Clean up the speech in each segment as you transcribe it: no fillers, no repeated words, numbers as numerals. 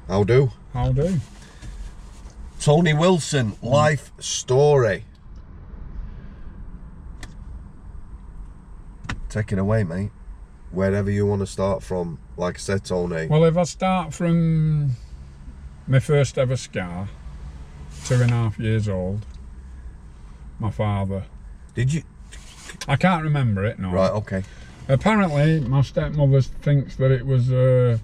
How do? How do? Tony Wilson, life story. Take it away, mate. Wherever you want to start from. Like I said, Tony. Well, if I start from my first ever scar, 2.5 years old, my father. Did you? I can't remember it, no. Right, okay. Apparently, my stepmother thinks that it was a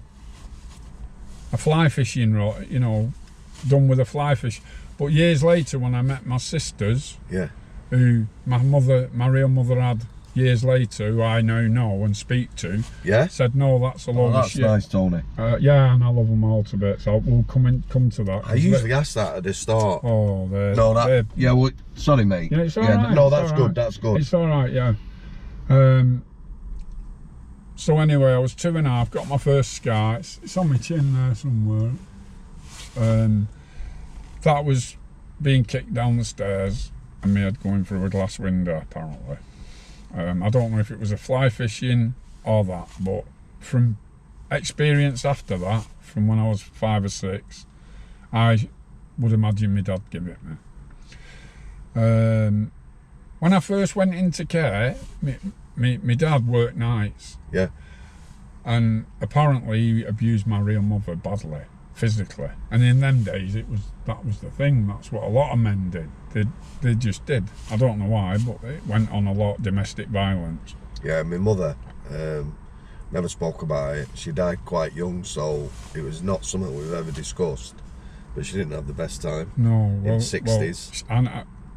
fly fishing rod, you know, done with a fly fish. But years later, when I met my sisters, Yeah. who my real mother had years later, who I now know and speak to, Yeah? said, no, that's a load of shit. That's nice, Tony. Yeah, and I love them all to bits. So we'll come to that. I usually ask that at the start. Oh, yeah, well, sorry, mate. Yeah, it's all right. No, it's that's all good, right. that's good. It's all right, yeah. So anyway, I was 2.5, got my first scar. It's on my chin there somewhere. That was being kicked down the stairs and me head going through a glass window, apparently. I don't know if it was a fly fishing or that, but from experience after that, from when I was 5 or 6, I would imagine my dad give it me. When I first went into care, my dad worked nights. Yeah. And apparently he abused my real mother badly, physically. And in them days, that was the thing. That's what a lot of men did. They just did. I don't know why, but it went on a lot, domestic violence. Yeah, my mother never spoke about it. She died quite young, so it was not something we've ever discussed. But she didn't have the best time. No, in the 60s. And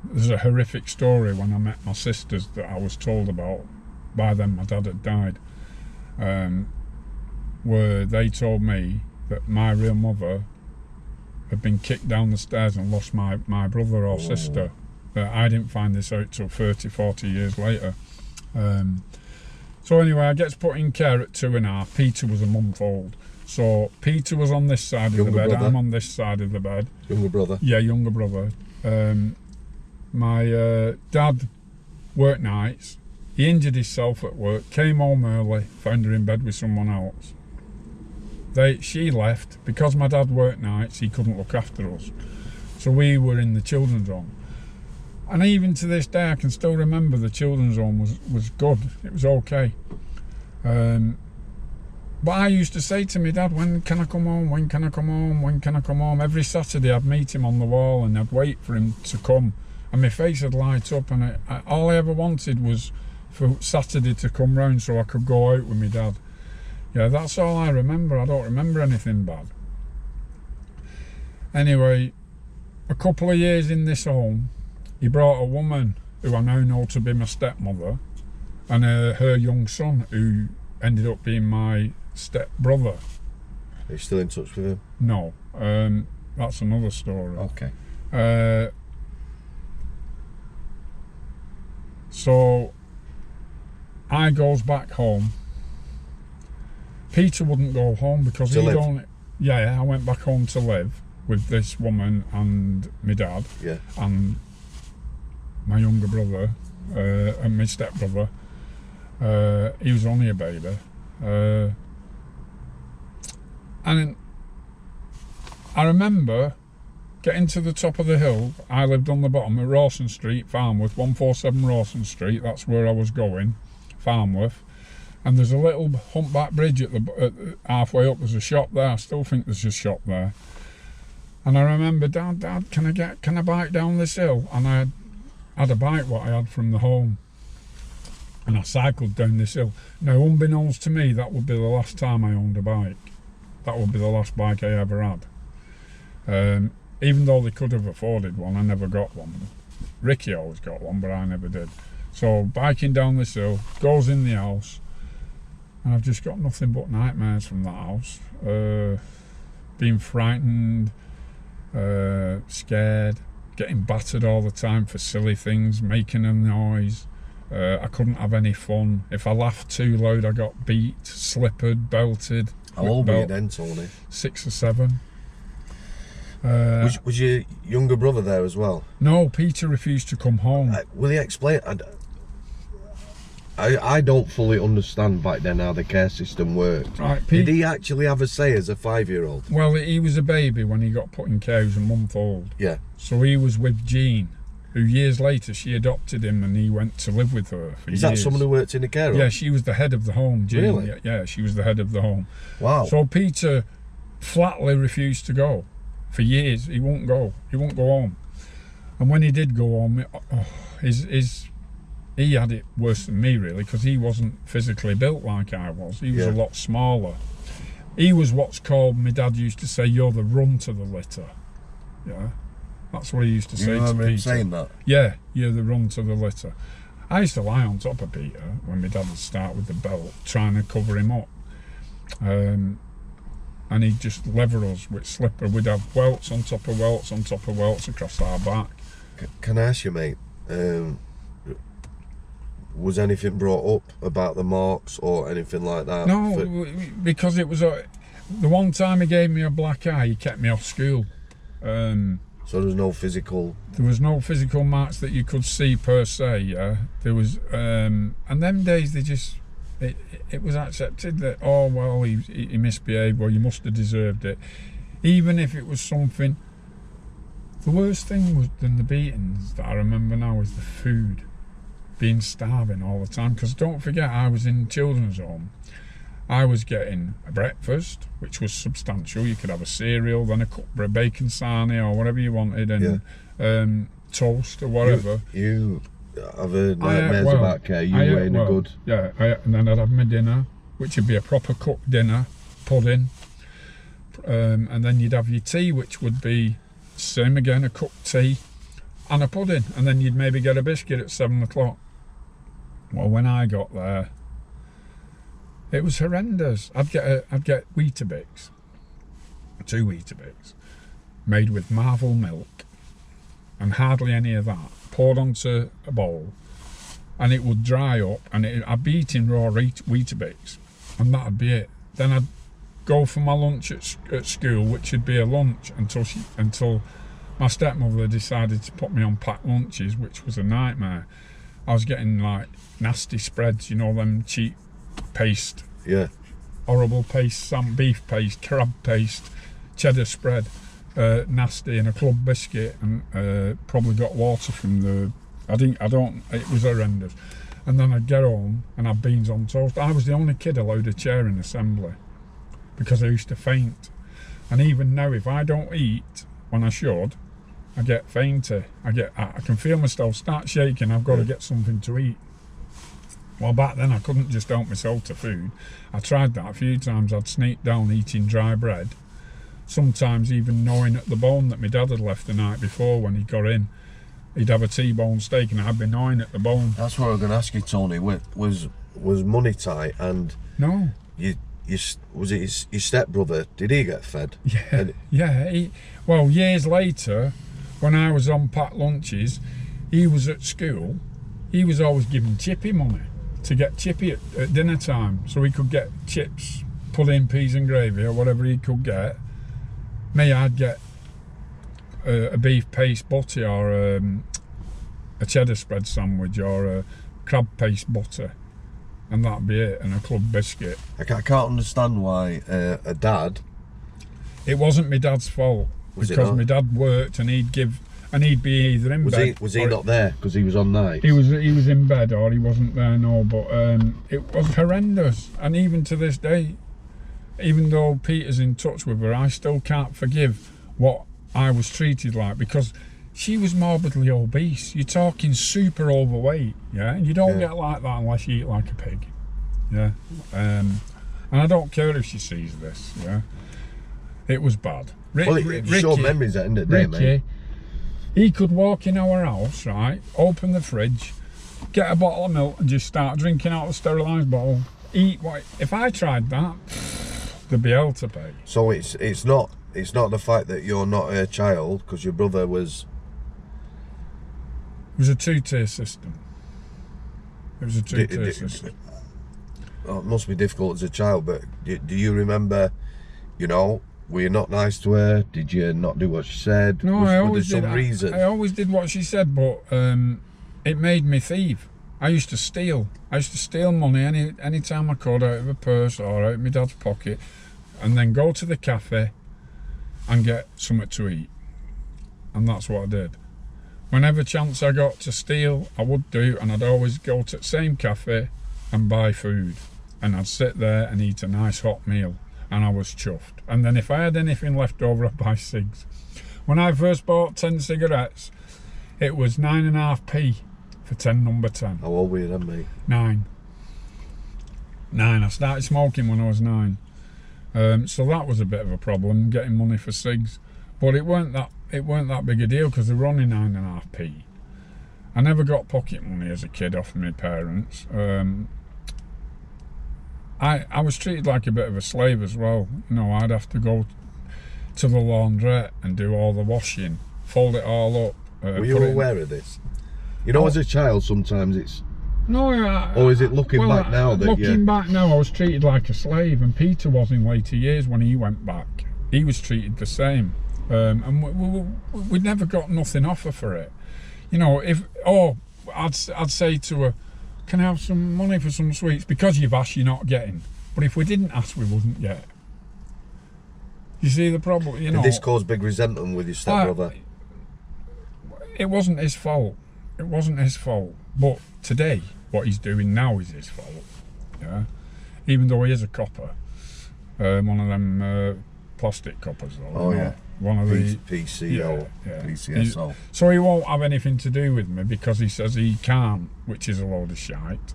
there's a horrific story when I met my sisters that I was told about. By then, my dad had died. Where they told me that my real mother had been kicked down the stairs and lost my brother or sister. I didn't find this out till 30, 40 years later. So anyway, I gets put in care at 2.5. Peter was a month old. So Peter was on this side of the bed, brother. I'm on this side of the bed. Younger brother? Yeah, younger brother. My dad worked nights. He injured himself at work, came home early, found her in bed with someone else. She left. Because my dad worked nights, he couldn't look after us. So we were in the children's home. And even to this day, I can still remember the children's home was good. It was okay. But I used to say to my dad, when can I come home? When can I come home? When can I come home? Every Saturday I'd meet him on the wall and I'd wait for him to come. And my face would light up, and all I ever wanted was for Saturday to come round so I could go out with my dad. Yeah, that's all I remember. I don't remember anything bad. Anyway, a couple of years in this home, he brought a woman who I now know to be my stepmother, and her young son, who ended up being my stepbrother. Are you still in touch with him? No, that's another story. Okay. So I goes back home. Peter wouldn't go home because he'd only... Yeah, I went back home to live with this woman and my dad. Yeah. And my younger brother and my stepbrother. He was only a baby. And I remember getting to the top of the hill. I lived on the bottom of Rawson Street, Farmworth, 147 Rawson Street. That's where I was going, Farmworth. And there's a little humpback bridge at halfway up. There's a shop there. I still think there's a shop there. And I remember, Dad, can I bike down this hill? And I had a bike what I had from the home. And I cycled down this hill. Now, unbeknownst to me, that would be the last time I owned a bike. That would be the last bike I ever had. Even though they could have afforded one, I never got one. Ricky always got one, but I never did. So biking down this hill, goes in the house, and I've just got nothing but nightmares from that house. Being frightened, scared, getting battered all the time for silly things, making a noise. I couldn't have any fun. If I laughed too loud, I got beat, slippered, belted. How old were you then, Tony? 6 or 7. Was your younger brother there as well? No, Peter refused to come home. Will you explain? I don't fully understand back then how the care system worked. Right, Did he actually have a say as a 5-year-old? Well, he was a baby when he got put in care. He was a month old. Yeah. So he was with Jean, who years later she adopted him and he went to live with her for years. Is that someone who worked in the care home? Yeah, she was the head of the home, Jean. Really? Yeah, she was the head of the home. Wow. So Peter flatly refused to go for years. He won't go. He won't go home. And when he did go home, he had it worse than me, really, because he wasn't physically built like I was. He was a lot smaller. He was what's called, my dad used to say, you're the runt of the litter. Yeah, that's what he used to say to Peter. You remember him saying that? Yeah, you're the runt of the litter. I used to lie on top of Peter when my dad would start with the belt, trying to cover him up. And he'd just lever us with slipper. We'd have welts on top of welts on top of welts across our back. Can I ask you, mate, was anything brought up about the marks or anything like that? No, because it was the one time he gave me a black eye, he kept me off school. So there was no physical... There was no physical marks that you could see per se, yeah. There was, and them days they just, it was accepted that, oh, well, he misbehaved, well, you must have deserved it. Even if it was something, the worst thing was than the beatings that I remember now is the food. Being starving all the time, because don't forget I was in children's home. I was getting a breakfast, which was substantial. You could have a cereal, then a cup of bacon sarnie or whatever you wanted, and toast or whatever. I've heard nightmares about care. You were in a good... Yeah, and then I'd have my dinner, which would be a proper cooked dinner, pudding, and then you'd have your tea, which would be same again, a cooked tea and a pudding, and then you'd maybe get a biscuit at 7 o'clock. Well, when I got there, it was horrendous. I'd get Weetabix, 2 Weetabix, made with Marvel milk, and hardly any of that, poured onto a bowl, and it would dry up, and I'd be eating raw Weetabix, and that'd be it. Then I'd go for my lunch at school, which would be a lunch until my stepmother decided to put me on packed lunches, which was a nightmare. I was getting like nasty spreads, you know, them cheap paste. Yeah. Horrible paste, some beef paste, crab paste, cheddar spread, nasty, and a club biscuit, and probably got water from the... it was horrendous. And then I'd get home and have beans on toast. I was the only kid allowed a chair in assembly because I used to faint. And even now, if I don't eat when I should, I get fainty. I can feel myself start shaking. I've got to get something to eat. Well, back then I couldn't just help myself to food. I tried that a few times. I'd sneak down eating dry bread. Sometimes even gnawing at the bone that my dad had left the night before when he got in. He'd have a T-bone steak and I'd be gnawing at the bone. That's what I was going to ask you, Tony. Was money tight? And no. Was it your stepbrother? Did he get fed? Yeah. Well, years later, when I was on packed lunches, he was at school. He was always giving Chippy money to get Chippy at dinner time, so he could get chips, pudding, peas and gravy, or whatever he could get. Me, I'd get a beef paste butty, or a cheddar spread sandwich, or a crab paste butter, and that'd be it, and a club biscuit. I can't understand why a dad... It wasn't my dad's fault, because my dad worked and he'd be either in bed. Was he not there because he was on night? He was in bed, or he wasn't there, no, but it was horrendous. And even to this day, even though Peter's in touch with her, I still can't forgive what I was treated like, because she was morbidly obese. You're talking super overweight, yeah? And you don't get like that unless you eat like a pig, yeah? And I don't care if she sees this, yeah? It was bad. It's short memories at the end of the day, mate. He could walk in our house, right, open the fridge, get a bottle of milk and just start drinking out of a sterilised bottle. Eat what... If I tried that, there'd be hell to pay. So it's not the fact that you're not a child, because your brother was... It was a two-tier system. It was a two-tier system. Oh, it must be difficult as a child, but do you remember, you know... Were you not nice to her? Did you not do what she said? No, I always did. Some reason? I always did what she said, but it made me thief. I used to steal money any time I could out of a purse or out of my dad's pocket, and then go to the cafe and get something to eat. And that's what I did. Whenever chance I got to steal, I would do, and I'd always go to the same cafe and buy food. And I'd sit there and eat a nice hot meal, and I was chuffed. And then if I had anything left over, I'd buy cigs. When I first bought 10 cigarettes, it was 9.5p for 10 number 10. How old were you then, mate? 9. I started smoking when I was 9. So that was a bit of a problem, getting money for cigs. But it weren't that big a deal because they were only 9.5p. I never got pocket money as a kid off my parents. I was treated like a bit of a slave as well. You know, I'd have to go to the laundrette and do all the washing, fold it all up. Were you aware of this? You know, as a child, sometimes it's... No, or is it looking back now that looking back now, I was treated like a slave, and Peter was in later years when he went back. He was treated the same, and we never got nothing off her for it. You know, I'd say to her, "Can I have some money for some sweets?" Because you've asked, you're not getting. But if we didn't ask, we wouldn't get. You see the problem, you know. Did this cause big resentment with your stepbrother? It wasn't his fault. It wasn't his fault. But today, what he's doing now is his fault. Yeah, even though he is a copper, one of them plastic coppers. Though, oh yeah, one of the PCO, PCSO. So he won't have anything to do with me because he says he can't, which is a load of shite.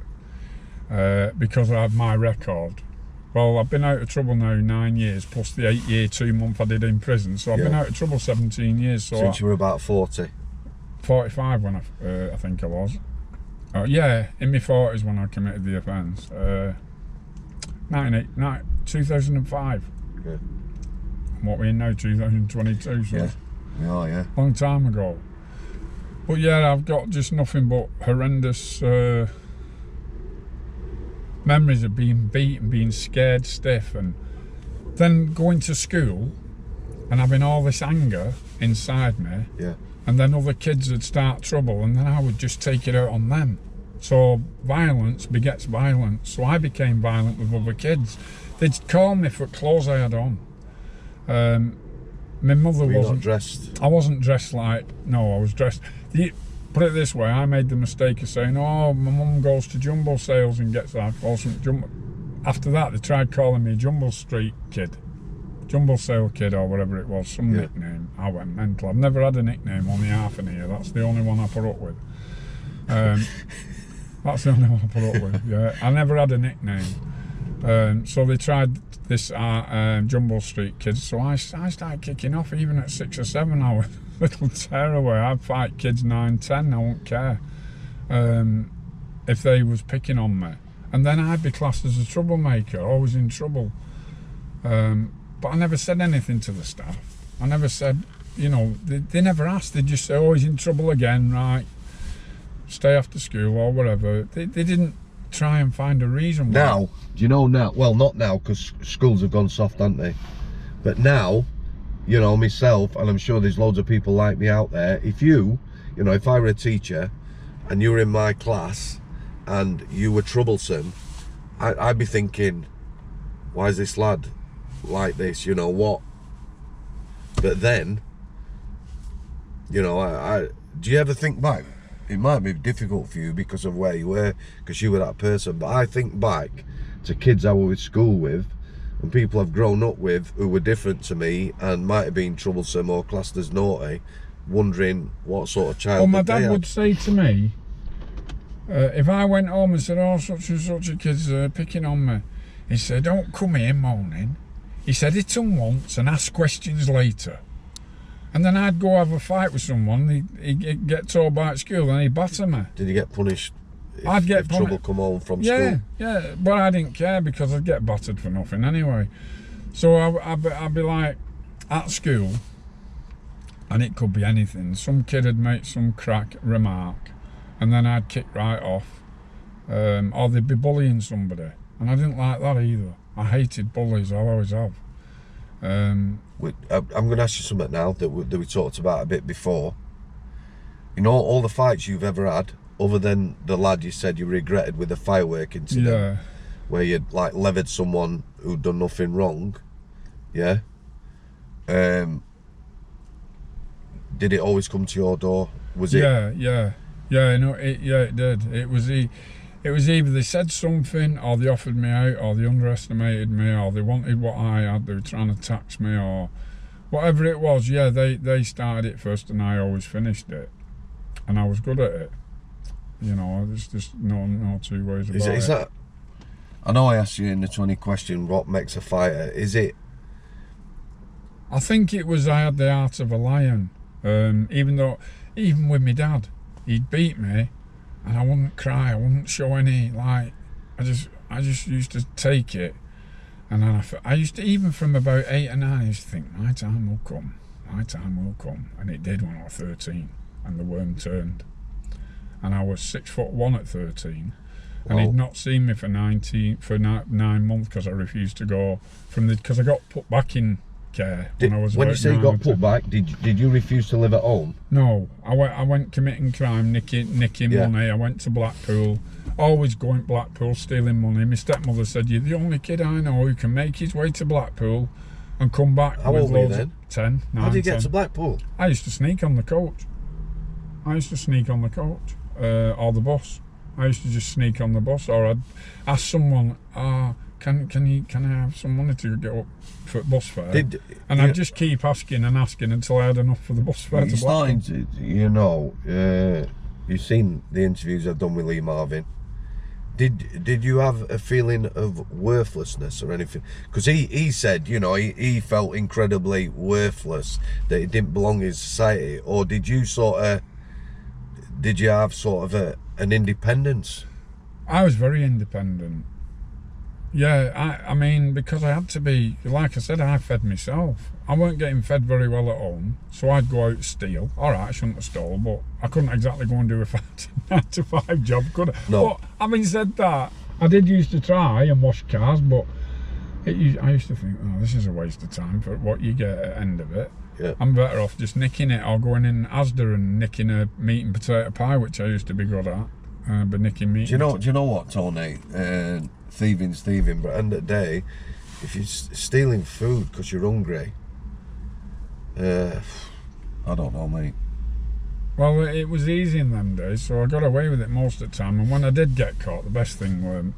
Because I have my record. Well, I've been out of trouble now 9 years, plus the 8 year, 2 month I did in prison. So I've been out of trouble 17 years. So since you were about 40. 45 when I think I was. Yeah, in my 40s when I committed the offence. 2005. Yeah. What we're in now, 2022. So yeah. Oh yeah. Long time ago. But yeah, I've got just nothing but horrendous memories of being beaten, being scared stiff, and then going to school and having all this anger inside me. Yeah. And then other kids would start trouble, and then I would just take it out on them. So violence begets violence. So I became violent with other kids. They'd call me for clothes I had on. My mother Were you wasn't not dressed. I wasn't dressed like. No, I was dressed. Put it this way: I made the mistake of saying, "Oh, my mum goes to jumbo sales and gets that awesome jumbo." After that, they tried calling me Jumbo Street Kid. Jumble Sale Kid or whatever it was, some nickname. I went mental. I've never had a nickname, only half an ear. That's the only one I put up with. That's the only one I put up with, yeah. I never had a nickname. So they tried this Jumble Street Kid. So I started kicking off. Even at 6 or 7, I was a little tearaway. I'd fight kids 9, 10, I wouldn't care. If they was picking on me. And then I'd be classed as a troublemaker, always in trouble. But I never said anything to the staff. I never said, you know, they never asked. They just say, "Oh, he's in trouble again, right? Stay after school," or whatever. They didn't try and find a reason why. Now, do you know now? Well, not now, because schools have gone soft, haven't they? But now, you know, myself, and I'm sure there's loads of people like me out there, if I were a teacher and you were in my class and you were troublesome, I'd be thinking, why is this lad like this, you know what? But then, you know, do you ever think back? It might be difficult for you because of where you were, because you were that person, but I think back to kids I was at school with and people I've grown up with who were different to me and might have been troublesome or classed as naughty, wondering what sort of child. Well, my dad would say to me, if I went home and said, "Oh, such and such a kid's picking on me," he said, "Don't come here moaning." He said, "Hit them once and ask questions later." And then I'd go have a fight with someone, he'd get told by at school and he'd batter me. Did you get punished if trouble come home from school? Yeah, but I didn't care because I'd get battered for nothing anyway. So I'd be like, at school, and it could be anything. Some kid would make some crack remark, and then I'd kick right off. Or they'd be bullying somebody, and I didn't like that either. I hated bullies, I always have. I'm going to ask you something now that we talked about a bit before. You know, all the fights you've ever had, other than the lad you said you regretted with the firework incident, where you'd like levered someone who'd done nothing wrong, yeah. Did it always come to your door? Was it? Yeah. No, it did. It was either they said something, or they offered me out, or they underestimated me, or they wanted what I had. They were trying to tax me, or whatever it was. Yeah, they started it first, and I always finished it, and I was good at it. You know, there's just no two ways about it. Is that? I know I asked you in the 20 question what makes a fighter. Is it? I think it was I had the heart of a lion. Even with my dad, he'd beat me, and I wouldn't cry. I wouldn't show any I just used to take it, and then I used to, even from about 8 or 9, I used to think my time will come, and it did when I was 13, and the worm turned, and I was 6'1" at 13. And he'd not seen me for 9 months because I refused to go because I got put back in care when I was. When you say you got put back, did you refuse to live at home? No, I went committing crime, nicking money. I went to Blackpool, always going to Blackpool, stealing money. My stepmother said, "You're the only kid I know who can make his way to Blackpool and come back." How with old were you loads then? of 10, 9, How did you get 10. to Blackpool? I used to sneak on the coach. Or the bus. I used to just sneak on the bus, or I'd ask someone, can I have some money to get up for bus fare? I'd just keep asking and asking until I had enough for the bus fare to Blackpool. You've seen the interviews I've done with Lee Marvin. Did you have a feeling of worthlessness or anything? Because he said, he felt incredibly worthless, that he didn't belong in society. Or did you have sort of an independence? I was very independent. Yeah, I mean, because I had to be, like I said, I fed myself. I weren't getting fed very well at home, so I'd go out and steal. All right, I shouldn't have stole, but I couldn't exactly go and do a 9-to-5 job, could I? No. But having said that, I did used to try and wash cars, but I used to think, this is a waste of time for what you get at the end of it. Yeah. I'm better off just nicking it, or going in Asda and nicking a meat and potato pie, which I used to be good at. But nicking meat. Do you know what, Tony? Thieving's thieving, but at the end of the day, if you're stealing food because you're hungry, I don't know, mate. Well, it was easy in them days, so I got away with it most of the time. And when I did get caught, the best thing was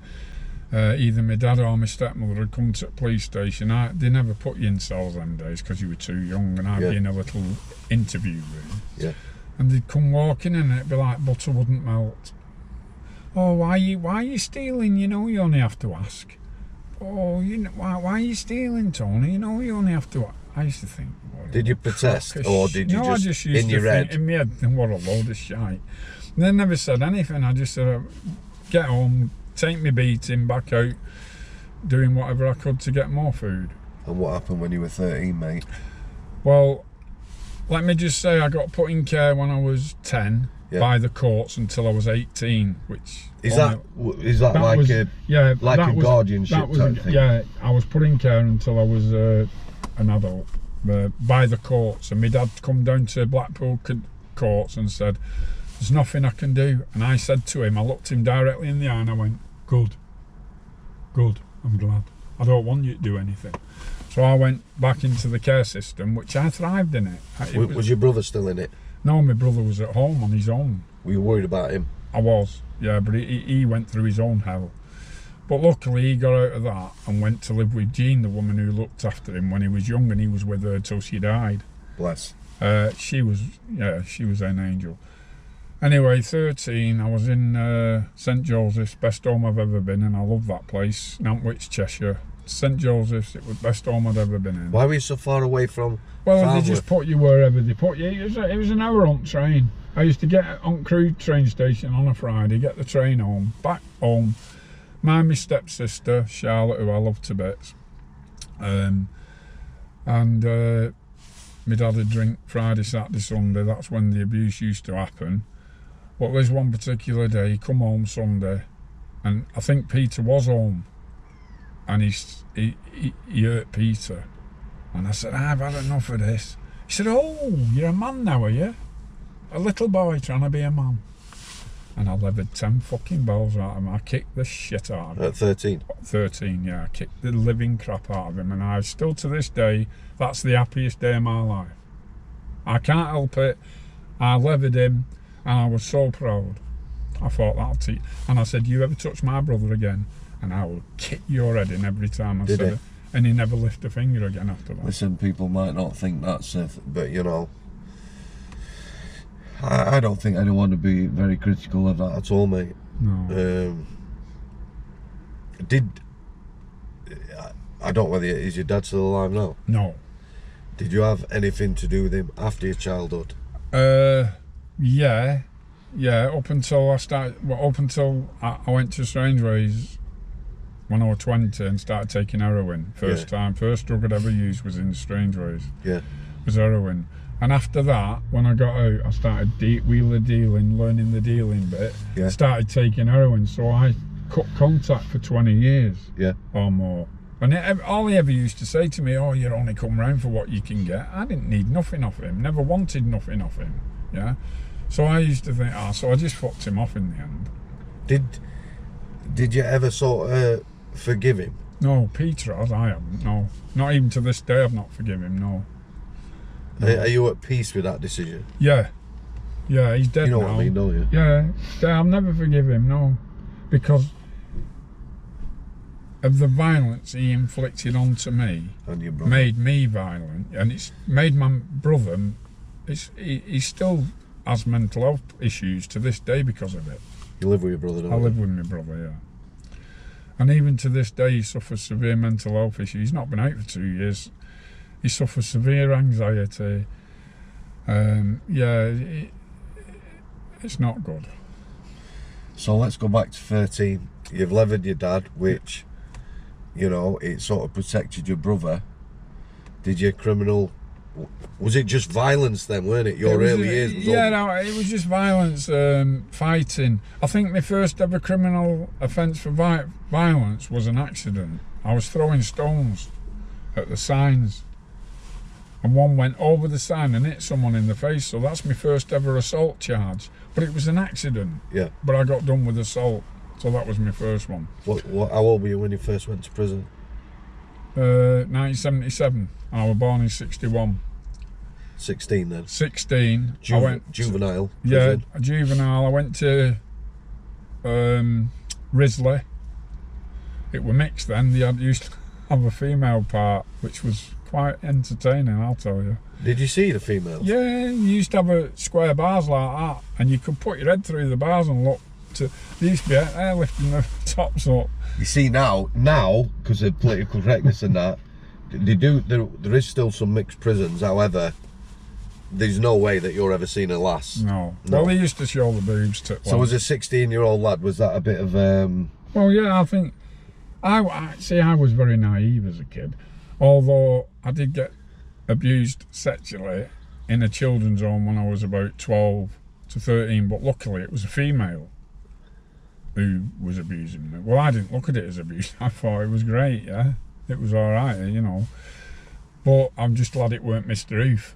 either my dad or my stepmother had come to the police station. They never put you in cells them days because you were too young, and I'd be in a little interview room. Yeah. And they'd come walking in, and it'd be like butter wouldn't melt. Oh, why are you stealing? You only have to ask. Oh, why are you stealing, Tony? You only have to ask. I used to think. Did you protest, or did you I just used in to your think head? in my head, what a load of shite. And they never said anything. I just said, get home, take me beating, back out, doing whatever I could to get more food. And what happened when you were 13, mate? Well, let me just say, I got put in care when I was 10 by the courts until I was 18, which is that like was, a guardianship type thing? Yeah, I was put in care until I was an adult by the courts, and my dad come down to Blackpool courts and said, "There's nothing I can do." And I said to him, I looked him directly in the eye and I went, "Good, I'm glad. I don't want you to do anything." So I went back into the care system, which I thrived in it. Was your brother still in it? No, my brother was at home on his own. Were you worried about him? I was, yeah, but he went through his own hell. But luckily he got out of that and went to live with Jean, the woman who looked after him when he was young, and he was with her till she died. Bless. She was an angel. Anyway, 13, I was in St Joseph's, best home I've ever been in. I love that place, Nantwich, Cheshire. St Joseph's, it was the best home I'd ever been in. Why were you so far away from Well, Samworth? they just put you wherever they put you. It was an hour on train. I used to get on Crewe train station on a Friday, get the train home, back home, mind my stepsister, Charlotte, who I love to bits. And my dad would drink Friday, Saturday, Sunday. That's when the abuse used to happen. But there's one particular day, he come home Sunday, and I think Peter was home, and he hurt Peter. And I said, "I've had enough of this." He said, "Oh, you're a man now, are you? A little boy trying to be a man." and I levered 10 fucking balls out of him. I kicked the shit out of him. At 13? 13, yeah. I kicked the living crap out of him, and I still to this day, that's the happiest day of my life. I can't help it. I levered him, and I was so proud. I thought, that'll teach. And I said, you ever touch my brother again, and I will kick your head in every time I said it. And he never lifted a finger again after that. Listen, people might not think that's but you know, I don't think anyone would be very critical of that at all, mate. No. I don't know whether is your dad still alive now? No. Did you have anything to do with him after your childhood? Yeah, up until I went to Strangeways when I was 20 and started taking heroin. First drug I'd ever used was in Strangeways. Yeah. Was heroin. And after that, when I got out, I started wheeler dealing, learning the dealing bit. Yeah. Started taking heroin, so I cut contact for 20 years. Yeah. Or more. And all he ever used to say to me, oh, you only come round for what you can get. I didn't need nothing off him, never wanted nothing off him. Yeah. So I used to think, so I just fucked him off in the end. Did you ever sort of forgive him? No, Peter has, I haven't, no. Not even to this day I've not forgiven him, no. Are you at peace with that decision? Yeah. Yeah, he's dead now. You know what I mean, don't you? Yeah, I'll never forgive him, no. Because of the violence he inflicted onto me. And your brother. Made me violent. And it's made my brother, he still has mental health issues to this day because of it. You live with your brother, don't you? I live with my brother, yeah. And even to this day he suffers severe mental health issues. He's not been out for 2 years. He suffers severe anxiety. It's not good. So let's go back to 13. You've levered your dad, which, you know, it sort of protected your brother. Did your criminal... Was it just violence then, weren't it? Your early years was yeah, no, it was just violence, fighting. I think my first ever criminal offence for violence was an accident. I was throwing stones at the signs, and one went over the sign and hit someone in the face, so that's my first ever assault charge. But it was an accident. Yeah. But I got done with assault, so that was my first one. How old were you when you first went to prison? 1977. I was born in 61. 16 then? 16. I went juvenile? Yeah, prison. a juvenile. I went to Risley. It were mixed then. They used to have a female part, which was quite entertaining, I'll tell you. Did you see the females? Yeah, you used to have a square bars like that, and you could put your head through the bars and look to... They used to be airlifting the tops up. You see now, because of political correctness and that, there is still some mixed prisons, however, there's no way that you're ever seen a lass. No. Well, they used to show the boobs to... So as a 16-year-old lad, was that a bit of... Well, yeah, I think... I was very naive as a kid, although I did get abused sexually in a children's home when I was about 12 to 13, but luckily it was a female who was abusing me. Well, I didn't look at it as abuse. I thought it was great, yeah. It was all right, you know. But I'm just glad it weren't Mr. Heath.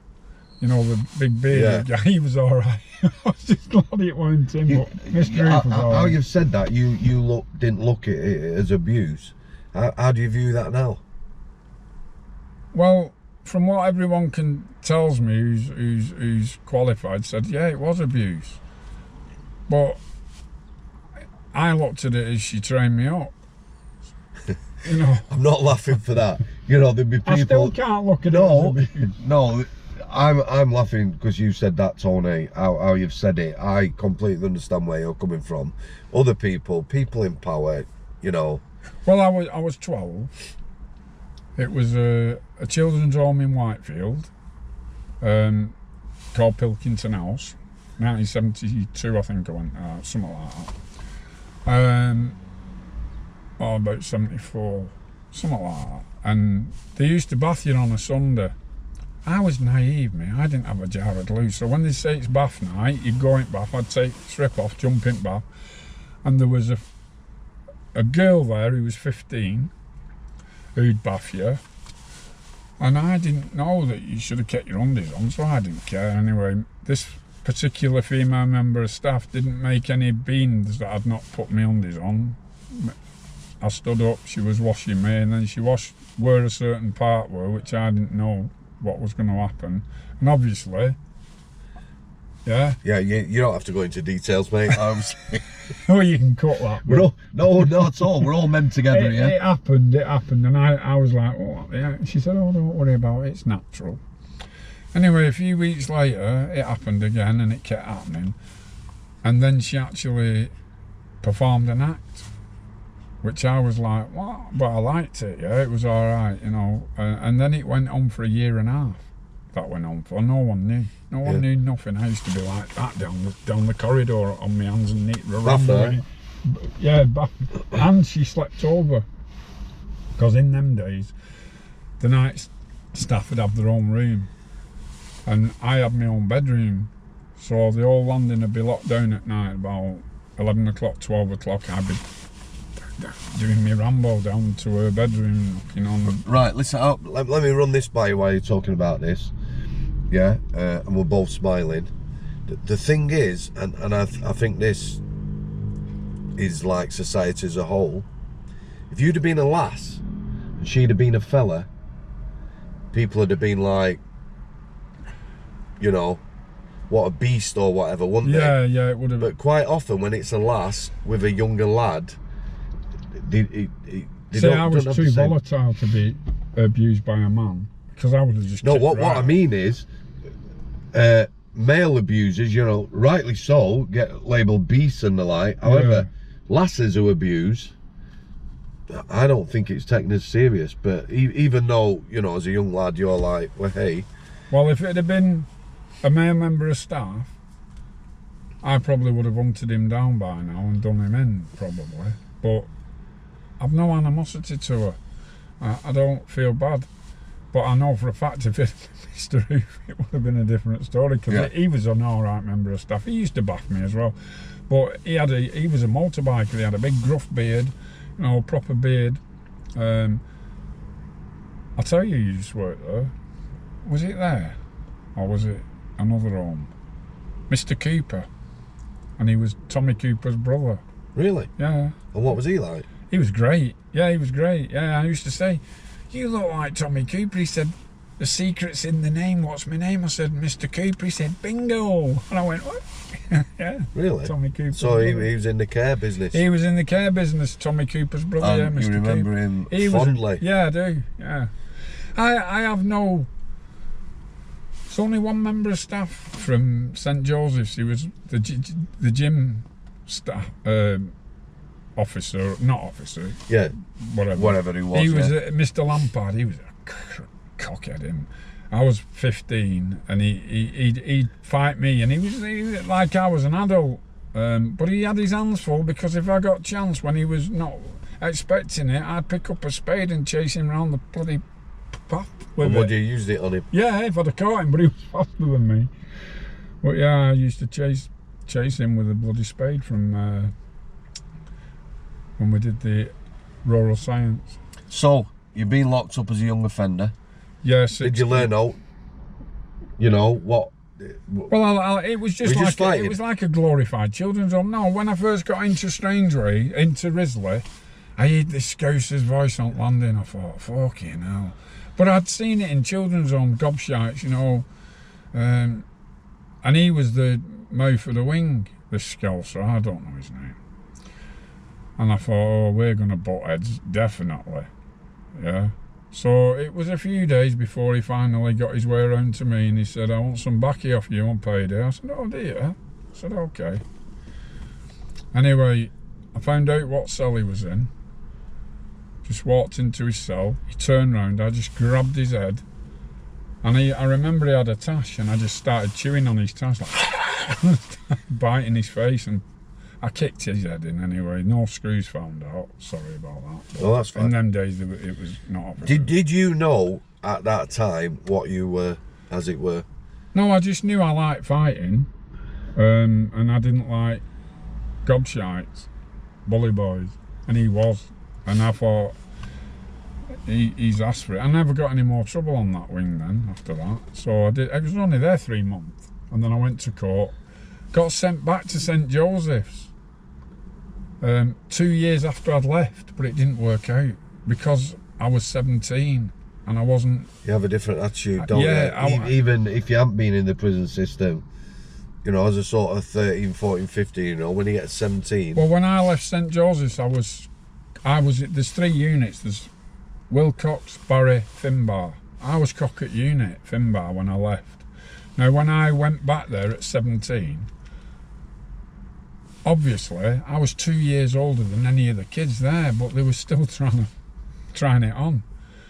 You know, the big bearded guy, he was all right. I was just glad it weren't him, but Mr. Heath was all right. How you've said that, you didn't look at it as abuse. How do you view that now? Well, from what everyone tells me who's qualified, said, yeah, it was abuse. But I looked at it as she trained me up. You know, I'm not laughing for that. You know, there'd be people... I still can't look at it as abuse. No, I'm laughing because you said that, Tony, how you've said it. I completely understand where you're coming from. Other people in power, you know... Well, I was 12. It was a children's home in Whitefield called Pilkington House. 1972, I think I went there, something like that. Or about 74, something like that. And they used to bath you on a Sunday. I was naive, mate. I didn't have a jar of glue. So when they say it's bath night, you'd go in bath, I'd take strip off, jump in bath. And there was a girl there who was 15 who'd bath you. And I didn't know that you should have kept your undies on, so I didn't care. Anyway, this particular female member of staff didn't make any beans that I'd not put my undies on. I stood up, she was washing me, and then she washed where a certain part were, which I didn't know what was going to happen. And obviously, yeah. Yeah, you don't have to go into details, mate. Oh, you can cut that. No, not at all. We're all men together here. It happened, and I was like, oh, yeah. She said, oh, don't worry about it, it's natural. Anyway, a few weeks later, it happened again, and it kept happening. And then she actually performed an act, which I was like, what? But I liked it, yeah, it was all right, you know. And then it went on for a year and a half. That went on for, no one knew. No one knew nothing. I used to be like that down the corridor on my hands and knees. Yeah, and she slept over. Because in them days, the night staff would have their own room. And I had my own bedroom. So the whole landing would be locked down at night about 11 o'clock, 12 o'clock. I'd be doing my Rambo down to her bedroom, knocking on. Right, listen, let me run this by you while you're talking about this. Yeah, and we're both smiling. The thing is, and I think this is like society as a whole, if you'd have been a lass and she'd have been a fella, people would have been like, you know, what a beast or whatever, wouldn't they? Yeah, it would have. But quite often when it's a lass with a younger lad, see, I was too volatile to be abused by a man, because I would have just. No, what I mean is, male abusers, you know, rightly so, get labelled beasts and the like. However, lasses who abuse, I don't think it's taken as serious. But even though, you know, as a young lad, you're like, well, hey. Well, if it had been a male member of staff, I probably would have hunted him down by now and done him in, probably. But I've no animosity to her. I don't feel bad. But I know for a fact if it was Mr. Hoof, it would have been a different story, because he was an alright member of staff. He used to baff me as well. But he was a motorbiker, he had a big gruff beard, you know, proper beard. I'll tell you, you just worked there. Was it there? Or was it another home? Mr. Cooper. And he was Tommy Cooper's brother. Really? Yeah. And what was he like? He was great. Yeah, he was great. Yeah, I used to say, you look like Tommy Cooper. He said, the secret's in the name. What's my name? I said, Mr. Cooper. He said, bingo. And I went, what? Yeah. Really? Tommy Cooper. So he was in the care business? He was in the care business, Tommy Cooper's brother. And Mr. you remember Cooper. him fondly? Yeah, I do. Yeah. I have no... It's only one member of staff from St. Joseph's. He was the gym staff... officer, not officer. Yeah, whatever he was. He was Mr. Lampard. He was a cockhead. Him. I was 15, and he'd fight me, and he was like I was an adult. But he had his hands full, because if I got a chance when he was not expecting it, I'd pick up a spade and chase him around the bloody path. And would you use it on him? Yeah, if I'd have caught him, but he was faster than me. But yeah, I used to chase him with a bloody spade from. When we did the rural science. So, you've been locked up as a young offender. Yes. Did you learn out, you know, what? Well, it was just like it was like a glorified children's home. No, when I first got into Strangeways, into Risley, I heard this Scouser's voice on landing. I thought, fucking hell. But I'd seen it in children's home, gobshites, you know. And he was the mouth of the wing, this Scouser. I don't know his name. And I thought, oh, we're going to butt heads, definitely. Yeah. So it was a few days before he finally got his way around to me, and he said, I want some baccy off you on payday. I said, oh dear. I said, okay. Anyway, I found out what cell he was in. Just walked into his cell. He turned round, I just grabbed his head. And I remember he had a tash, and I just started chewing on his tash, like biting his face, and I kicked his head in anyway. No screws found out. Sorry about that. Oh, that's fine. In them days, it was not. Did you know at that time what you were, as it were? No, I just knew I liked fighting, and I didn't like gobshites, bully boys, and he was. And I thought, he's asked for it. I never got any more trouble on that wing then after that. So I was only there 3 months. and then I went to court. Got sent back to St Joseph's 2 years after I'd left, but it didn't work out because I was 17 and I wasn't. You have a different attitude, don't yeah, you? Even if you haven't been in the prison system, you know, as a sort of 13, 14, 15, you know, when you get 17. Well, when I left St Joseph's, I was. There's 3 units. There's Wilcox, Barry, Finbar. I was Cockett unit, Finbar, when I left. Now, when I went back there at 17, obviously, I was 2 years older than any of the kids there, but they were still trying it on.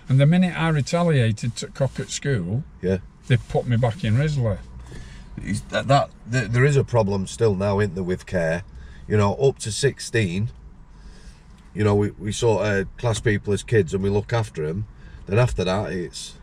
And the minute I retaliated to Cockett School, yeah, they put me back in Risley. There is a problem still now, isn't there, with care? You know, up to 16, you know, we sort of class people as kids and we look after them. Then after that, it's...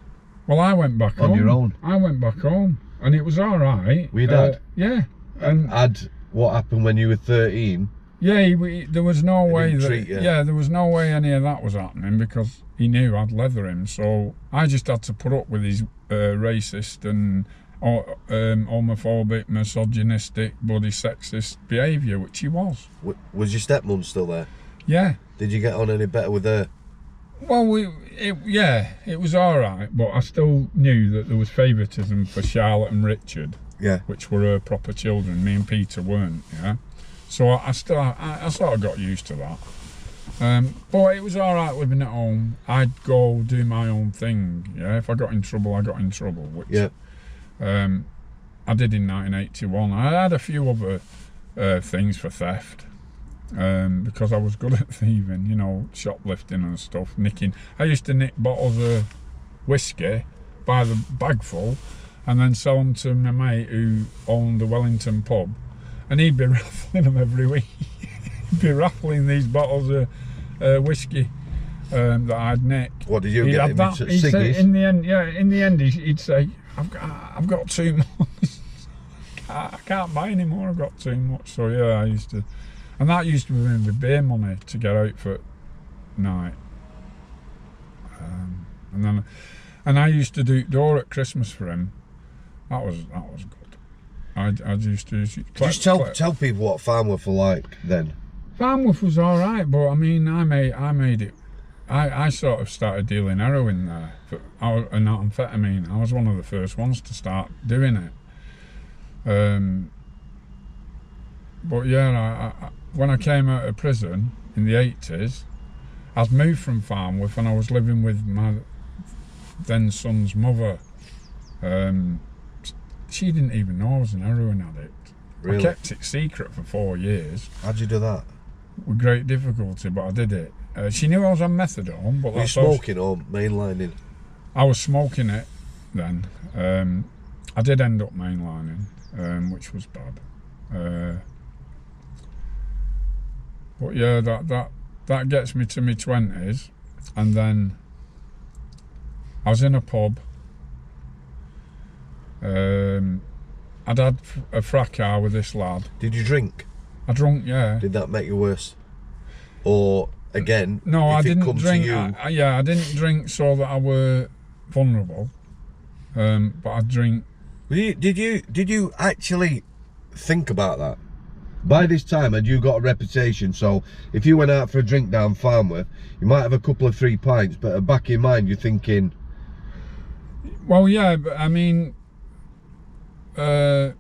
Well, I went back home. On your own? I went back home, and it was all right. Were your dad? Yeah. And what happened when you were 13? Yeah, there was no way that... Yeah, there was no way any of that was happening because he knew I'd leather him. So I just had to put up with his racist and homophobic, misogynistic, bloody sexist behaviour, which he was. Was your stepmum still there? Yeah. Did you get on any better with her? Well, it was all right, but I still knew that there was favouritism for Charlotte and Richard, yeah, which were her proper children. Me and Peter weren't, yeah. So I sort of got used to that. But it was all right living at home. I'd go do my own thing, yeah. If I got in trouble, I got in trouble, which I did in 1981. I had a few other things for theft. Because I was good at thieving, you know, shoplifting and stuff, nicking. I used to nick bottles of whiskey by the bagful and then sell them to my mate who owned the Wellington pub, and he'd be raffling them every week. He'd be raffling these bottles of whiskey that I'd nick. What did you get him? He'd say, in the end, he'd say, I've got too much. I can't buy any more, I've got too much. So yeah, I used to. And that used to be with beer money to get out for night. And I used to do door at Christmas for him. That was good. I used to just tell people what Samworth were like then. Samworth was all right, but I mean, I made it. I sort of started dealing heroin there and amphetamine. I was one of the first ones to start doing it. But yeah, when I came out of prison in the 80s, I'd moved from Samworth and I was living with my then son's mother. She didn't even know I was an heroin addict. Really? I kept it secret for 4 years. How'd you do that? With great difficulty, but I did it. She knew I was on methadone, but were you smoking or mainlining? I was smoking it then. I did end up mainlining, which was bad. But yeah, that gets me to my 20s, and then I was in a pub. I'd had a fracas with this lad. Did you drink? I drunk, yeah. Did that make you worse? Or again, no, I didn't drink. I didn't drink so that I were vulnerable. But I drink. Did you actually think about that? By this time, had you got a reputation? So if you went out for a drink down Samworth, you might have a couple of 3 pints, but at the back of your mind, you're thinking. Well, yeah, but I mean, it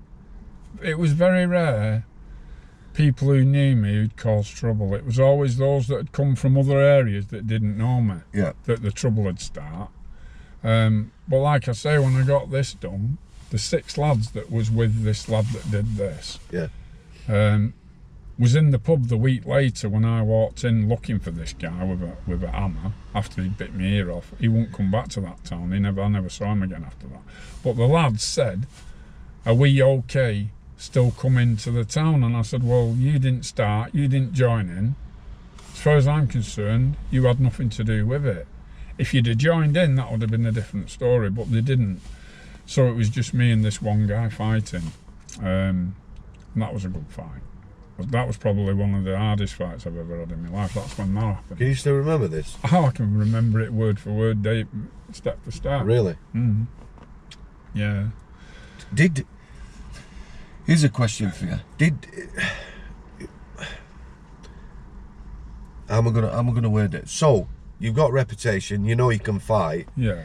was very rare people who knew me who'd cause trouble. It was always those that had come from other areas that didn't know me, that the trouble would start. But like I say, when I got this done, the 6 lads that was with this lad that did this, was in the pub the week later when I walked in looking for this guy with a hammer after he bit my ear off. He wouldn't come back to that town. I never saw him again after that. But the lads said, "Are we okay still coming to the town?" And I said, "Well, you didn't start, you didn't join in. As far as I'm concerned, you had nothing to do with it. If you'd have joined in, that would have been a different story, but they didn't. So it was just me and this one guy fighting. And that was a good fight. That was probably one of the hardest fights I've ever had in my life. That's when that happened." Can you still remember this? Oh, I can remember it word for word, step for step. Really? Mm. Yeah. Here's a question for you. How am I gonna word it? So you've got reputation. You know you can fight. Yeah.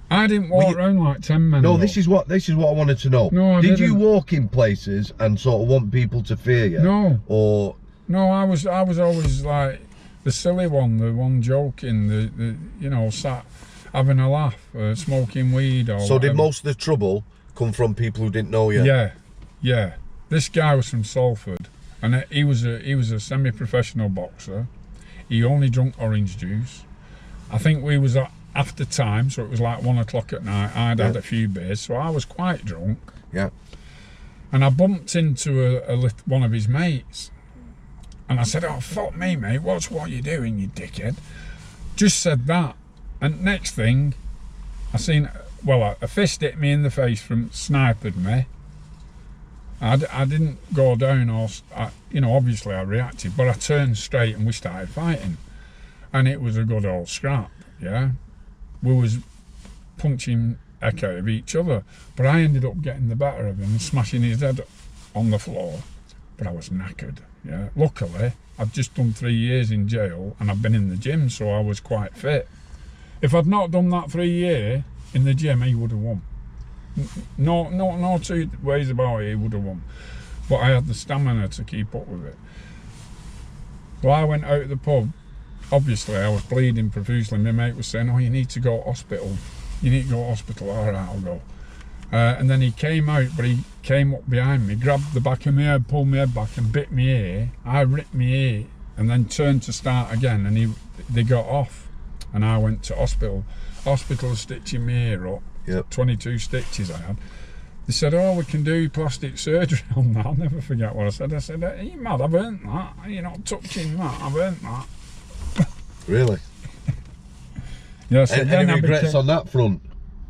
I didn't walk around like 10 men. No, though. this is what I wanted to know. No, I Did didn't. you walk in places and sort of want people to fear you? No. Or No, I was always like the silly one, the one joking, the you know, sat having a laugh, smoking weed or. so whatever. did most of the trouble come from people who didn't know you? Yeah, yeah. This guy was from Salford, and he was a semi-professional boxer. He only drank orange juice. I think we was at after time, so it was like 1 o'clock at night. I'd had a few beers, so I was quite drunk. Yeah. And I bumped into one of his mates, and I said, "Oh fuck me, mate! What you doing, you dickhead?" Just said that, and next thing, I seen a fist hit me in the face from sniped me. I didn't go down obviously I reacted, but I turned straight and we started fighting, and it was a good old scrap. Yeah, we was punching heck out of each other, but I ended up getting the better of him and smashing his head on the floor. But I was knackered. Yeah, luckily I've just done 3 years in jail and I've been in the gym, so I was quite fit. If I'd not done that 3 year in the gym, he would have won. No two ways about it, he would have won. But I had the stamina to keep up with it. So I went out of the pub. Obviously I was bleeding profusely. My mate was saying, "Oh, you need to go to hospital. You need to go to hospital." "All right, I'll go." And then he came out, but he came up behind me, grabbed the back of my head, pulled my head back and bit my ear. I ripped my ear and then turned to start again, and they got off and I went to hospital. Hospital stitching my ear up. Yep. 22 stitches I had. They said, "Oh, we can do plastic surgery on that." I'll never forget what I said. I said, "Are you mad? I've earned that. You're not touching that. I've earned that." Really? Yeah, so then Any I regrets on that front?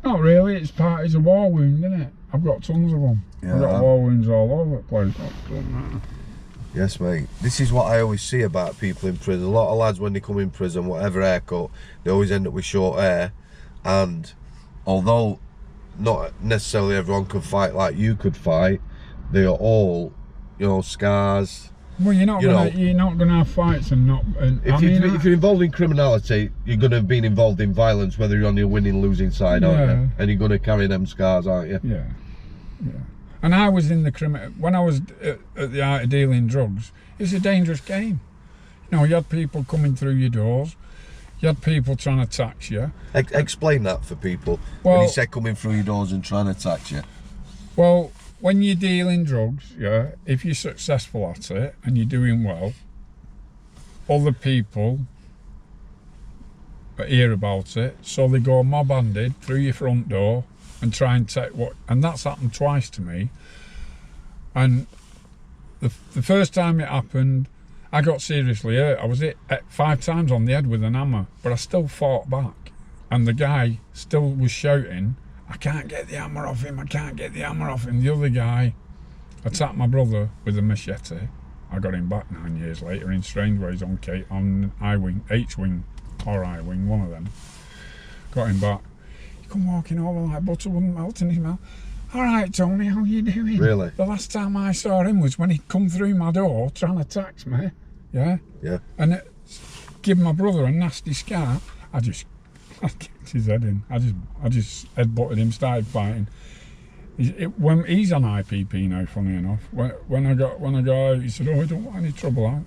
Not really. It's a war wound, isn't it? I've got tons of them. Yeah, I've got war wounds all over the place. Yes, mate. This is what I always see about people in prison. A lot of lads, when they come in prison, whatever haircut, they always end up with short hair. And although not necessarily everyone can fight like you could fight, they are all, scars. Well, you're not gonna have fights and not. If you're involved in criminality, you're gonna be involved in violence, whether you're on the winning, losing side, aren't you? And you're gonna carry them scars, aren't you? Yeah, yeah. And I was in the when I was at the art of dealing drugs. It was a dangerous game. You had people coming through your doors. You had people trying to tax you. Explain that for people. Well, when you said coming through your doors and trying to tax you. Well, when you're dealing drugs, yeah, if you're successful at it and you're doing well, other people hear about it, so they go mob-handed through your front door and try and take and that's happened twice to me. And the first time it happened, I got seriously hurt. I was hit 5 times on the head with an hammer, but I still fought back. And the guy still was shouting, "I can't get the hammer off him, I can't get the hammer off him." The other guy attacked my brother with a machete. I got him back 9 years later in Strangeways on I-Wing, H-Wing or I-Wing, one of them. Got him back. He come walking over like butter wouldn't melt in his mouth. "All right, Tony, how you doing?" Really? The last time I saw him was when he come through my door trying to tax me. Yeah? Yeah. And it give my brother a nasty scar. I kicked his head in. I just headbutted him, started fighting. When he's on IPP now, funny enough. When I got out, he said, "Oh, I don't want any trouble."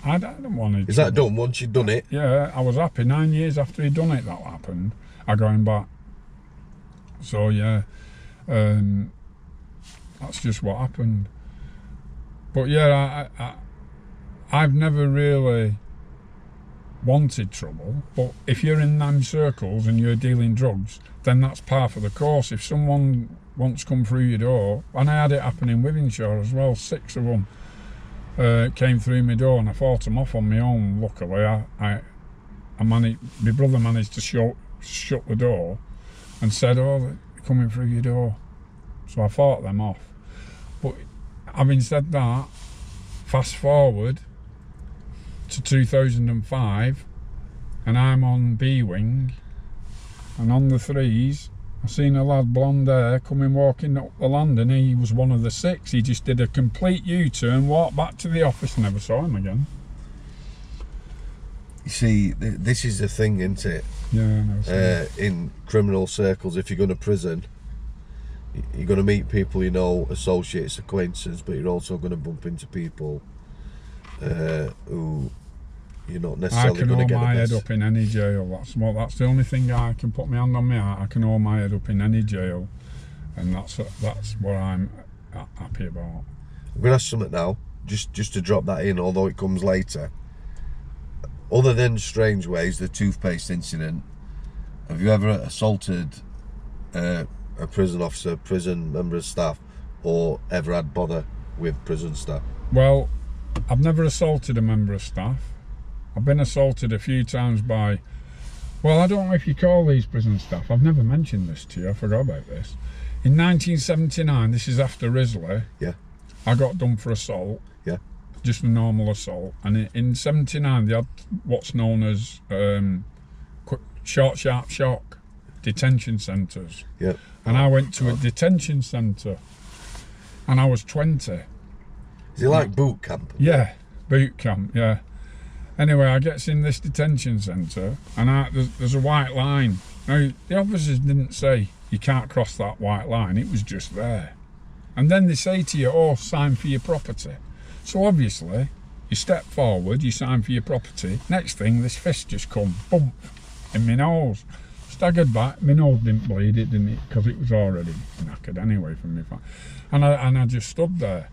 I don't want any trouble. Is that done once you've done it? Yeah, I was happy. 9 years after he'd done it, that happened. I got him back. So yeah, that's just what happened. But yeah, I've never really wanted trouble, but if you're in them circles and you're dealing drugs, then that's par for the course. If someone wants to come through your door, and I had it happen in Wivenshaw as well, 6 of them came through my door and I fought them off on my own. Luckily, I managed, my brother managed to shut the door and said, "Oh, they're coming through your door." So I fought them off. But having said that, fast forward to 2005 and I'm on B-Wing, and on the 3s I seen a lad, blonde hair, coming walking up the landing. He was one of the 6. He just did a complete U-turn, walked back to the office, never saw him again. You see, this is the thing, isn't it? Yeah, I know. In criminal circles, if you're going to prison, you're going to meet people, you know, associates, acquaintances, but you're also going to bump into people who you're not necessarily going to get. I can hold my head up in any jail. That's the only thing I can put my hand on my heart. I can hold my head up in any jail, and that's what I'm happy about. I'm going to ask something now, just to drop that in, although it comes later. Other than Strangeways, the toothpaste incident, have you ever assaulted a prison officer, prison member of staff, or ever had bother with prison staff? Well, I've never assaulted a member of staff. I've been assaulted a few times by, well, I don't know if you call these prison staff. I've never mentioned this to you. I forgot about this. In 1979, this is after Risley. Yeah. I got done for assault. Yeah. Just a normal assault. And in 79, they had what's known as short, sharp shock detention centres. Yeah. And I went to a detention centre, and I was 20. Is it like boot camp? Yeah, boot camp, yeah. Anyway, I gets in this detention centre, and there's a white line. Now, the officers didn't say, you can't cross that white line, it was just there. And then they say to you, oh, sign for your property. So obviously, you step forward, you sign for your property, next thing, this fist just come, bump, in my nose. Staggered back, my nose didn't bleed, it didn't, because it was already knackered anyway from me. And I just stood there.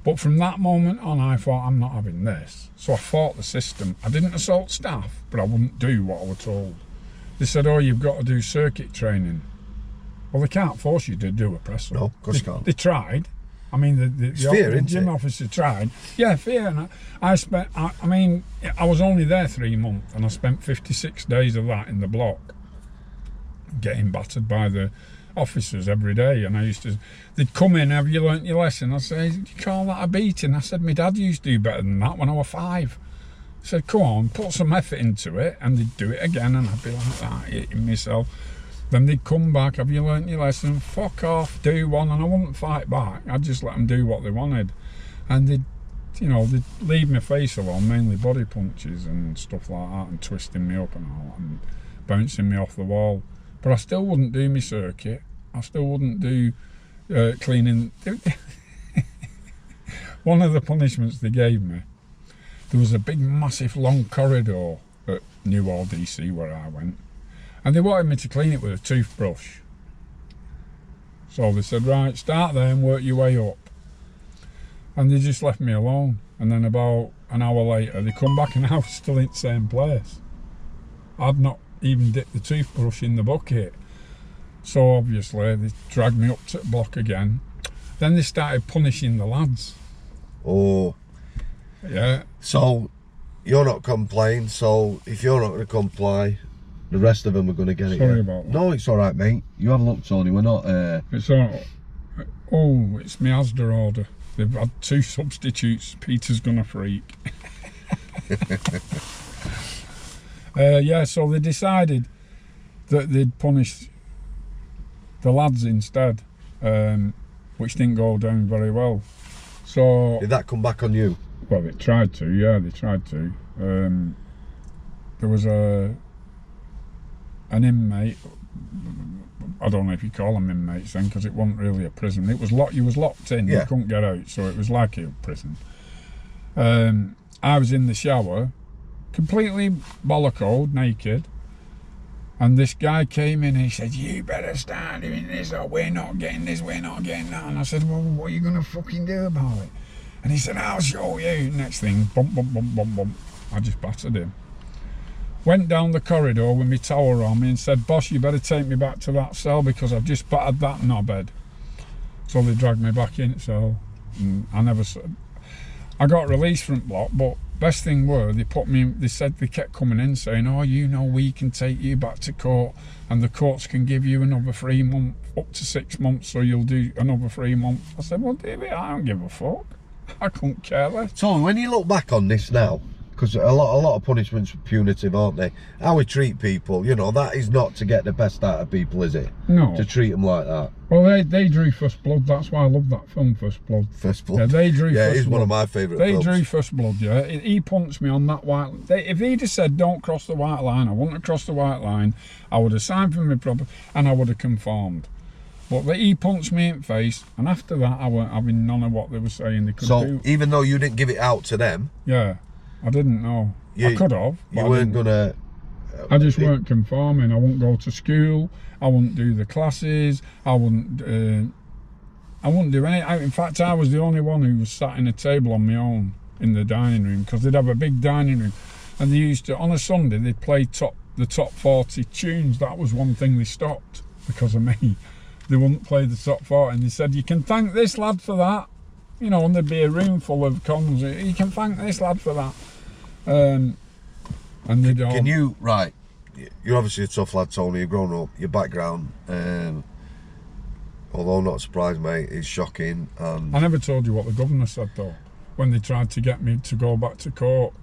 But from that moment on, I thought, I'm not having this. So I fought the system. I didn't assault staff, but I wouldn't do what I was told. They said, oh, you've got to do circuit training. Well, they can't force you to do a press up. No, of course you can't. They tried. I mean, the gym officer tried. Yeah, fear. And I was only there 3 months, and I spent 56 days of that in the block, getting battered by the officers every day. And they'd come in, have you learnt your lesson? I'd say, do you call that a beating? I said, my dad used to do better than that when I was 5. I said, come on, put some effort into it. And they'd do it again, and I'd be like that, hitting myself. Then they'd come back, have you learnt your lesson? Fuck off, do one. And I wouldn't fight back. I'd just let them do what they wanted. And they'd leave my face alone, mainly body punches and stuff like that, and twisting me up and all, and bouncing me off the wall. But I still wouldn't do my circuit. I still wouldn't do cleaning. One of the punishments they gave me, there was a big, massive, long corridor at Newhall DC where I went. And they wanted me to clean it with a toothbrush. So they said, right, start there and work your way up. And they just left me alone. And then about an hour later, they come back and I was still in the same place. I'd not even dipped the toothbrush in the bucket. So obviously, they dragged me up to the block again. Then they started punishing the lads. Oh. Yeah. So, you're not complying, so if you're not going to comply, the rest of them are going to get it. Sorry about that. No, it's all right, mate. You have a look, Tony. We're not. It's all right. Oh, it's my Asda order. They've had 2 substitutes. Peter's gonna freak. Yeah, so they decided that they'd punish the lads instead, which didn't go down very well. So did that come back on you? Well, they tried to. Yeah, they tried to. There was an inmate. I don't know if you call them inmates then, because it wasn't really a prison. It was locked. You was locked in. Yeah. You couldn't get out, so it was like a prison. I was in the shower, completely bollocked, naked, and this guy came in and he said, "You better start doing this, or we're not getting this, we're not getting that." And I said, "Well, what are you gonna fucking do about it?" And he said, "I'll show you." Next thing, bump, bump, bump, bump, bump. I just battered him. Went down the corridor with my towel on me and said, "Boss, you better take me back to that cell because I've just battered that knobhead." So they dragged me back in, so I got released from the block, but best thing were, they said they kept coming in saying, "Oh, you know, we can take you back to court and the courts can give you another 3 months, up to 6 months, so you'll do another 3 months." I said, "Well, David, I don't give a fuck. I couldn't care less." So when you look back on this now, because a lot of punishments are punitive, aren't they? How we treat people, you know, that is not to get the best out of people, is it? No. To treat them like that. Well, they drew First Blood. That's why I love that film, First Blood. First Blood. Yeah, they drew. Yeah, First it's Blood. one of my favourite They films. drew First Blood. Yeah, he punched me on that white. If he'd have said don't cross the white line, I wouldn't have crossed the white line. I would have signed for my property and I would have conformed. But he punched me in the face, and after that, I weren't having none of what they were saying they could do. So even though you didn't give it out to them, yeah, I didn't know. I could have. You weren't gonna. I just weren't conforming. I wouldn't go to school. I wouldn't do the classes. I wouldn't do any. In fact, I was the only one who was sat in a table on my own in the dining room, because they'd have a big dining room, and they used to, on a Sunday, they'd play the top 40 tunes. That was one thing they stopped because of me. They wouldn't play the top 40, and they said, you can thank this lad for that. You know, and there'd be a room full of cons. You can thank this lad for that. And they'd all... Can you, right, you're obviously a tough lad, Tony, you've grown up, your background, although not surprised, mate, is shocking. And I never told you what the governor said, though, when they tried to get me to go back to court.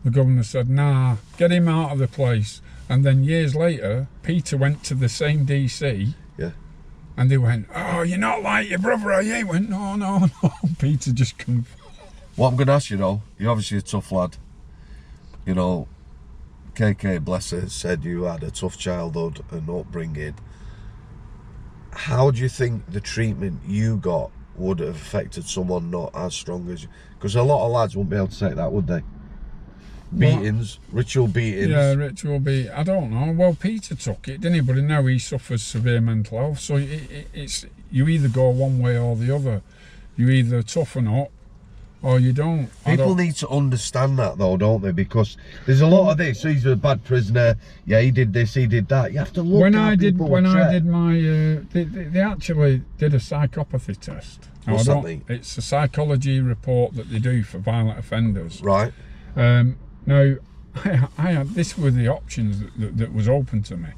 The governor said, nah, get him out of the place. And then years later, Peter went to the same DC. Yeah. And they went, oh, you're not like your brother, are you? He went, no. Peter just couldn't. What I'm going to ask you, though, you're obviously a tough lad. You know, KK, bless her, said you had a tough childhood and upbringing. How do you think the treatment you got would have affected someone not as strong as you? Because a lot of lads wouldn't be able to take that, would they? Beatings, ritual beatings. Yeah, ritual beat. I don't know. Well, Peter took it, didn't he? But now he suffers severe mental health. So it's you either go one way or the other. You either toughen up or you don't. People need to understand that, though, don't they? Because there's a lot of this. He's a bad prisoner. Yeah, he did this, he did that. You have to look when at people. When I did my, they actually did a psychopathy test. Now, What's that mean? It's a psychology report that they do for violent offenders. Right. Now, I had this were the options that was open to me.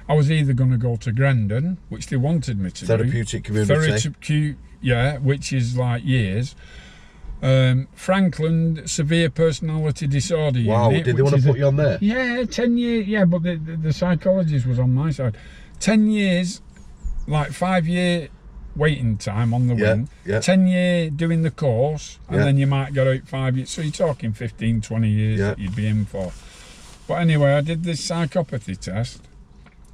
I was either going to go to Grendon, which they wanted me to Therapeutic community. Yeah, which is like years. Franklin Severe Personality Disorder Wow, Unit. did they want to put you on there? Yeah, 10 years. Yeah, but the psychologist was on my side. 10 years, like 5-year waiting time on the wing. Yeah. 10 year doing the course, and Yeah. then you might get out 5 years. So you're talking 15, 20 years that you'd be in for. But anyway, I did this psychopathy test,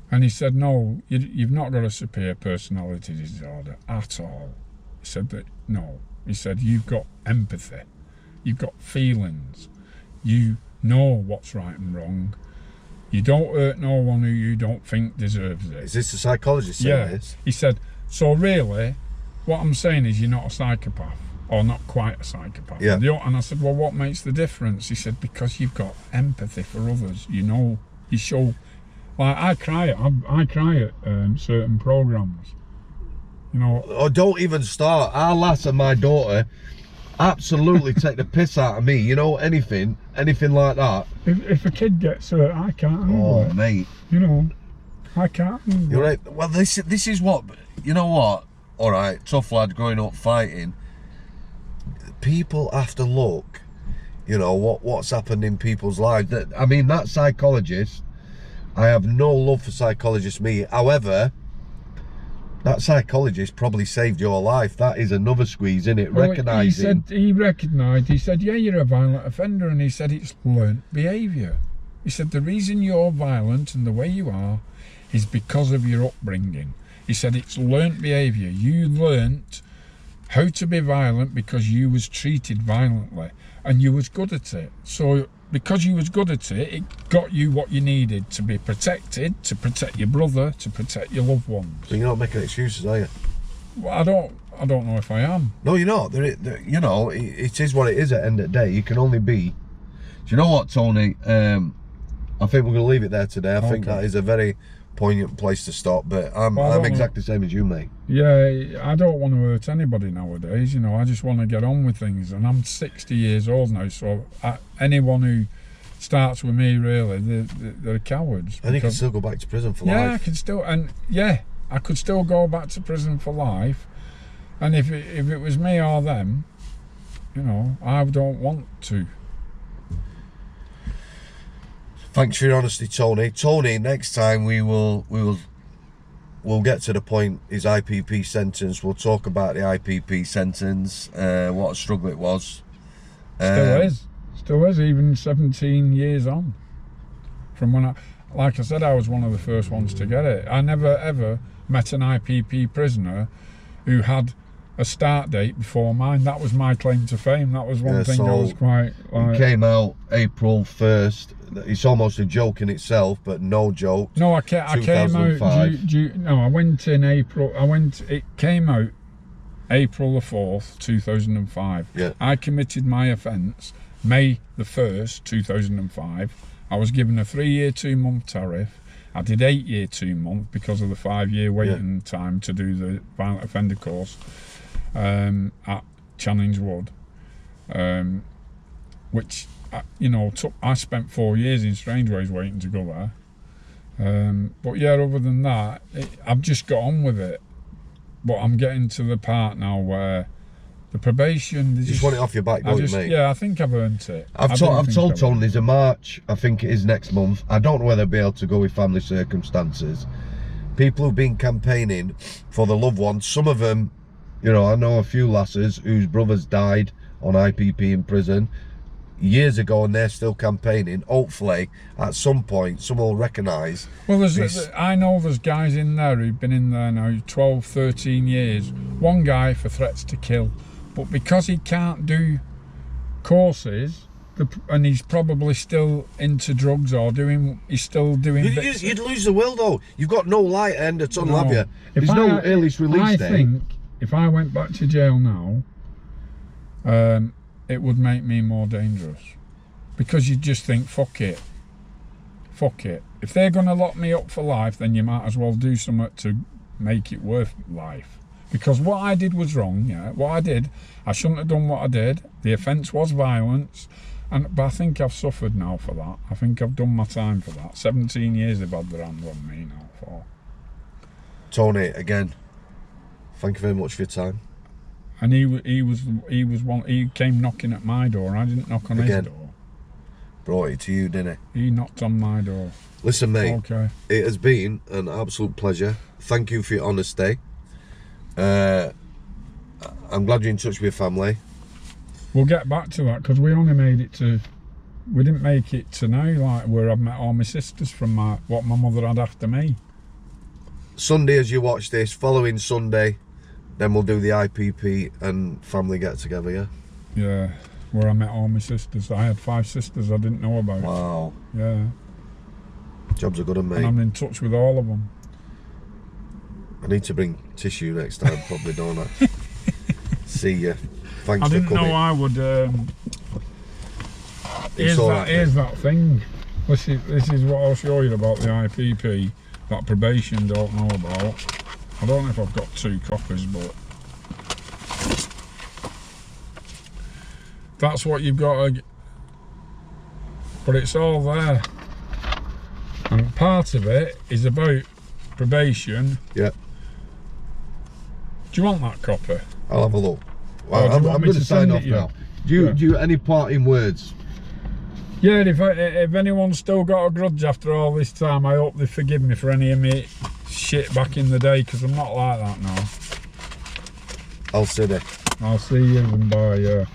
and he said, no, you've not got a severe personality disorder at all. He said that, no. He said, you've got empathy, you've got feelings, you know what's right and wrong, you don't hurt no one who you don't think deserves it. Is this a psychologist saying this? He said, so really, what I'm saying is you're not a psychopath, or not quite a psychopath. Yeah. And I said, well, what makes the difference? He said, because you've got empathy for others, you know, you show, like I cry at certain programmes. You know, Oh, don't even start. Our lass and my daughter absolutely take the piss out of me. You know, anything like that. if a kid gets hurt, I can't handle Oh, it. mate. You know, I can't handle You're it. right. Well, this is what, you know what? All right, tough lad growing up fighting. People have to look, you know, what's happened in people's lives. I mean, that psychologist, I have no love for psychologists, me. However, that psychologist probably saved your life. That is another squeeze, isn't it? Well, Recognising. he recognised, he said, yeah, you're a violent offender, and he said it's learnt behaviour. He said the reason you're violent and the way you are is because of your upbringing. He said it's learnt behaviour. You learnt how to be violent because you was treated violently and you was good at it. So because you was good at it, it got you what you needed to be protected, to protect your brother, to protect your loved ones. So you're not making excuses, are you? Well, I don't know if I am. No, you're not. You know, it is what it is at the end of the day. You can only be. Do you know what, Tony? I think we're going to leave it there today. I think that is a very poignant place to stop, but I'm exactly the same as you, mate. Yeah, I don't want to hurt anybody nowadays, you know, I just want to get on with things, and I'm 60 years old now, so anyone who starts with me, really, they're cowards. And you can still go back to prison for life. Yeah, I could still go back to prison for life, and if it was me or them, you know, I don't want to. Thanks for your honesty, Tony. Tony, next time we'll get to the point, his IPP sentence. We'll talk about the IPP sentence, what a struggle it was. Still is, even 17 years on. From when like I said, I was one of the first ones to get it. I never ever met an IPP prisoner who had a start date before mine. That was my claim to fame. That was one thing I was quite like... It came out April 1st. It's almost a joke in itself, but no joke. No, I came out... No, I went in April. It came out April the 4th, 2005. Yeah. I committed my offence May the 1st, 2005. I was given a 3-year, 2-month tariff. I did 8-year, 2-month because of the 5-year waiting time to do the violent offender course at Channings Wood, which I spent 4 years in Strangeways waiting to go there. But yeah, other than that, I've just got on with it. But I'm getting to the part now where the probation... You just want it off your back, don't you, mate? Yeah, I think I've earned it. I've told Tony there's a march, I think it is next month. I don't know whether I'll be able to go with family circumstances. People who've been campaigning for the loved ones, some of them, I know a few lasses whose brothers died on IPP in prison years ago, and they're still campaigning. Hopefully, at some point, someone will recognise. Well, I know there's guys in there who've been in there now 12, 13 years. One guy for threats to kill, but because he can't do courses, and he's probably still into drugs or he's still doing. You'd lose the will though. You've got no light end at all, have you? There's no earliest release date. I think if I went back to jail now, it would make me more dangerous, because you just think, fuck it. If they're going to lock me up for life, then you might as well do something to make it worth life. Because what I did was wrong. I shouldn't have done what I did. The offence was violence, but I think I've suffered now for that. I think I've done my time for that. 17 years they've had their hand on me now for. Tony, again, thank you very much for your time. And he came knocking at my door. I didn't knock on his door. Brought it to you, didn't he? He knocked on my door. Listen, mate. Okay. It has been an absolute pleasure. Thank you for your honesty. I'm glad you're in touch with your family. We'll get back to that, because we only made it to... We didn't make it to now, like where I've met all my sisters from what my mother had after me. Sunday, as you watch this, following Sunday, then we'll do the IPP and family get together, yeah? Yeah, where I met all my sisters. I had 5 sisters I didn't know about. Wow. Yeah. Jobs are good, mate. And I'm in touch with all of them. I need to bring tissue next time, probably, don't I? See ya. Thanks for coming. I didn't know I would... Here's that thing. This is what I'll show you about the IPP that probation don't know about. I don't know if I've got 2 copies, but that's what you've got to... But it's all there. And part of it is about probation. Yeah. Do you want that copy? I'll have a look. Well, I'm going to sign off now. Do you any parting words? Yeah, if anyone's still got a grudge after all this time, I hope they forgive me for any of me shit back in the day, because I'm not like that now. I'll see you. I'll see you and bye, yeah.